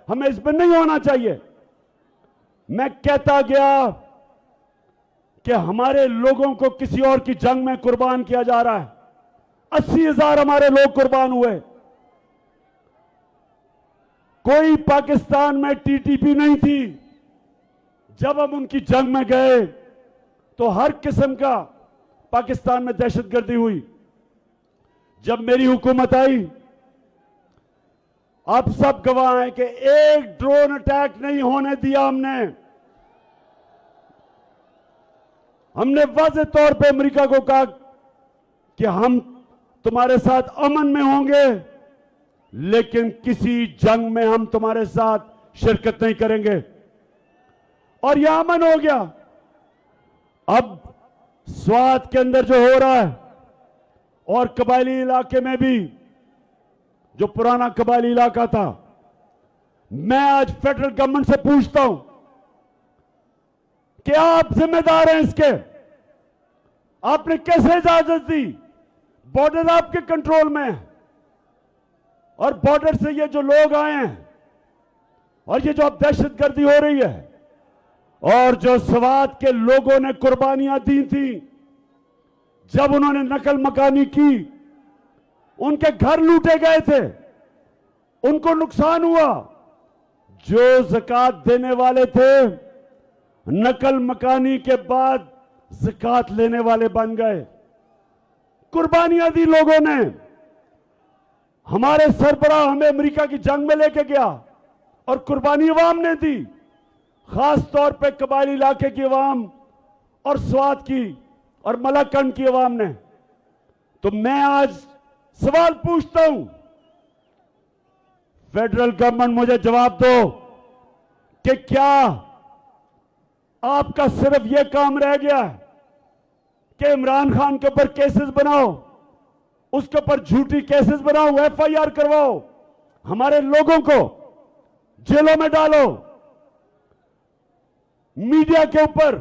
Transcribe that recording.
हमें इसमें नहीं होना चाहिए। मैं कहता गया कि हमारे लोगों को किसी और की जंग में कुर्बान किया जा रहा है। 80,000 हमारे लोग कुर्बान हुए। कोई पाकिस्तान में टीटीपी नहीं थी। जब हम उनकी जंग में गए तो हर किस्म का पाकिस्तान में दहशतगर्दी हुई। जब मेरी हुकूमत आई, आप सब गवाह हैं कि एक ड्रोन अटैक नहीं होने दिया हमने वाज़ेह तौर पे अमेरिका को कहा कि हम तुम्हारे साथ अमन में होंगे, लेकिन किसी जंग में हम तुम्हारे साथ शिरकत नहीं करेंगे। और यह अमन हो गया। अब स्वात के अंदर जो हो रहा है और कबायली इलाके में भी, जो पुराना कबायली इलाका था, मैं आज फेडरल गवर्नमेंट से पूछता हूं कि आप जिम्मेदार हैं इसके। आपने कैसे इजाजत दी? बॉर्डर आपके कंट्रोल में है और बॉर्डर से ये जो लोग आए हैं और ये जो अब दहशतगर्दी हो रही है और जो स्वात के लोगों ने कुर्बानियां दी थी, जब उन्होंने नकल मकानी की, उनके घर लूटे गए थे, उनको नुकसान हुआ। जो ज़कात देने वाले थे, नकल मकानी के बाद ज़कात लेने वाले बन गए। कुर्बानियां दी लोगों ने। हमारे सरबराह हमें अमेरिका की जंग में लेके गया और कुर्बानी अवाम ने दी, खास तौर पे कबायली इलाके की अवाम और स्वात की और मलाकंड की अवाम ने। तो मैं आज सवाल पूछता हूं, फेडरल गवर्नमेंट मुझे जवाब दो कि क्या आपका सिर्फ यह काम रह गया है कि इमरान खान के ऊपर केसेस बनाओ, उसके ऊपर झूठी केसेस बनाओ, एफआईआर करवाओ, हमारे लोगों को जेलों में डालो, मीडिया के ऊपर